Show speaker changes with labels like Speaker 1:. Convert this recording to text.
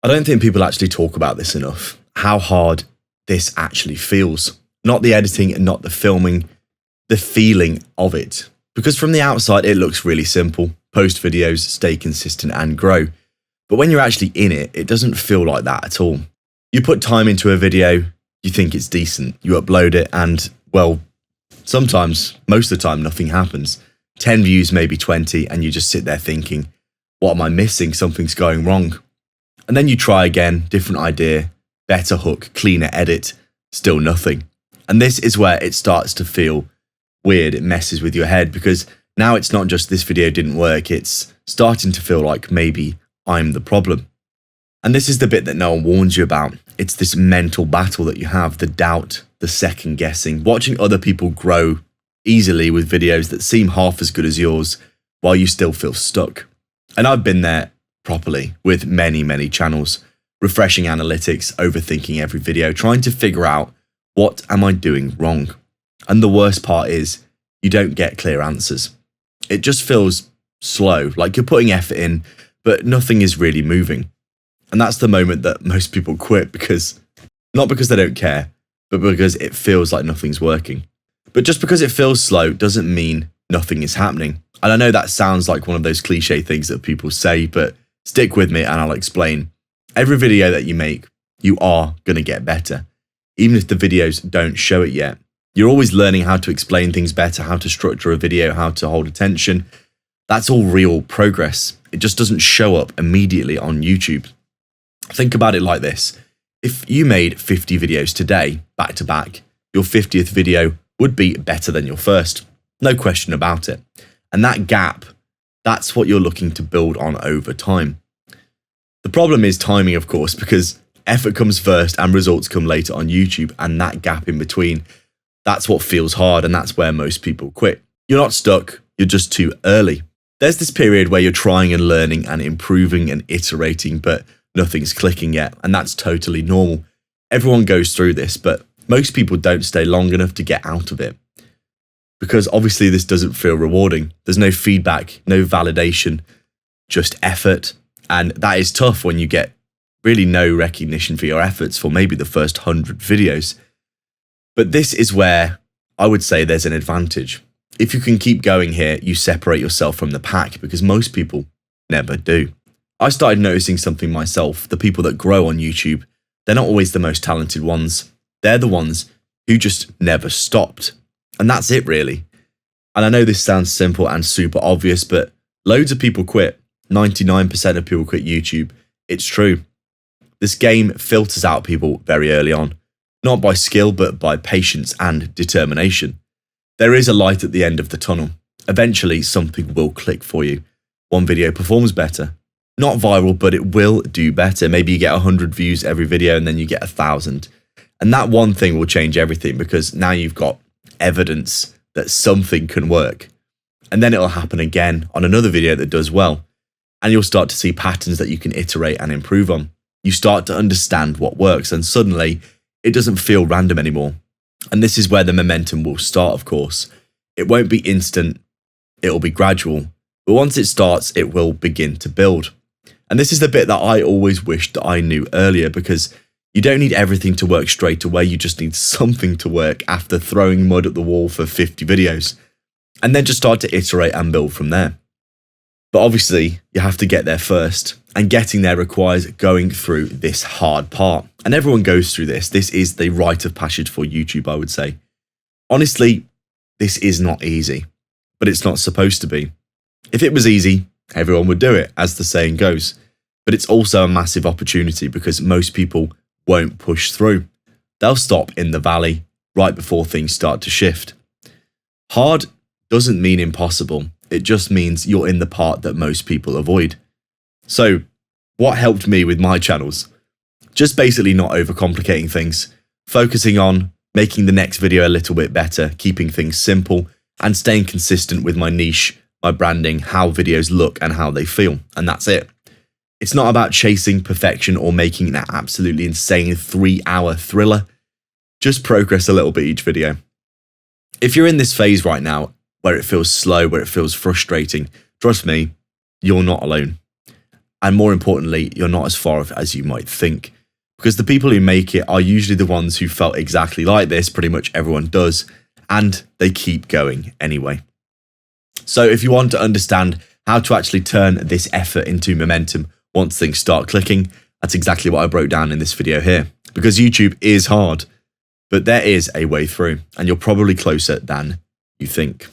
Speaker 1: I don't think people actually talk about this enough, how hard this actually feels. Not the editing and not the filming, the feeling of it. Because from the outside, it looks really simple. Post videos, stay consistent and grow. But when you're actually in it, it doesn't feel like that at all. You put time into a video, you think it's decent, you upload it and, well, sometimes, most of the time, nothing happens. 10 views, maybe 20, and you just sit there thinking, what am I missing? Something's going wrong. And then you try again, different idea, better hook, cleaner edit, still nothing. And this is where it starts to feel weird. It messes with your head because now it's not just this video didn't work, it's starting to feel like maybe I'm the problem. And this is the bit that no one warns you about. It's this mental battle that you have, the doubt, the second guessing, watching other people grow easily with videos that seem half as good as yours while you still feel stuck. And I've been there properly with many channels, refreshing analytics, overthinking every video, trying to figure out what am I doing wrong. And the worst part is you don't get clear answers. It just feels slow, like you're putting effort in, but nothing is really moving. And that's the moment that most people quit because, not because they don't care, but because it feels like nothing's working. But just because it feels slow doesn't mean nothing is happening. And I know that sounds like one of those cliche things that people say, but stick with me and I'll explain. Every video that you make, you are going to get better. Even if the videos don't show it yet. You're always learning how to explain things better, how to structure a video, how to hold attention. That's all real progress. It just doesn't show up immediately on YouTube. Think about it like this. If you made 50 videos today, back to back, your 50th video would be better than your first. No question about it. And that gap, that's what you're looking to build on over time. The problem is timing, of course, because effort comes first and results come later on YouTube, and that gap in between, that's what feels hard, and that's where most people quit. You're not stuck, you're just too early. There's this period where you're trying and learning and improving and iterating, but nothing's clicking yet, and that's totally normal. Everyone goes through this, but most people don't stay long enough to get out of it. Because obviously this doesn't feel rewarding. There's no feedback, no validation, just effort. And that is tough when you get really no recognition for your efforts for maybe the first 100 videos. But this is where I would say there's an advantage. If you can keep going here, you separate yourself from the pack because most people never do. I started noticing something myself. The people that grow on YouTube, they're not always the most talented ones. They're the ones who just never stopped. And that's it really. And I know this sounds simple and super obvious, but loads of people quit. 99% of people quit YouTube. It's true. This game filters out people very early on. Not by skill, but by patience and determination. There is a light at the end of the tunnel. Eventually, something will click for you. One video performs better. Not viral, but it will do better. Maybe you get 100 views every video and then you get 1,000. And that one thing will change everything because now you've got evidence that something can work. And then it'll happen again on another video that does well. And you'll start to see patterns that you can iterate and improve on. You start to understand what works, and suddenly it doesn't feel random anymore. And this is where the momentum will start, of course. It won't be instant, it'll be gradual. But once it starts, it will begin to build. And this is the bit that I always wished that I knew earlier, because you don't need everything to work straight away. You just need something to work after throwing mud at the wall for 50 videos. And then just start to iterate and build from there. But obviously, you have to get there first. And getting there requires going through this hard part. And everyone goes through this. This is the rite of passage for YouTube, I would say. Honestly, this is not easy. But it's not supposed to be. If it was easy, everyone would do it, as the saying goes. But it's also a massive opportunity because most people won't push through. They'll stop in the valley right before things start to shift. Hard doesn't mean impossible. It just means you're in the part that most people avoid. So, what helped me with my channels? Just basically not overcomplicating things, focusing on making the next video a little bit better, keeping things simple, and staying consistent with my niche, my branding, how videos look and how they feel, and that's it. It's not about chasing perfection or making an absolutely insane 3-hour thriller. Just progress a little bit each video. If you're in this phase right now, where it feels slow, where it feels frustrating, trust me, you're not alone. And more importantly, you're not as far off as you might think. Because the people who make it are usually the ones who felt exactly like this, pretty much everyone does, and they keep going anyway. So if you want to understand how to actually turn this effort into momentum once things start clicking, that's exactly what I broke down in this video here. Because YouTube is hard, but there is a way through, and you're probably closer than you think.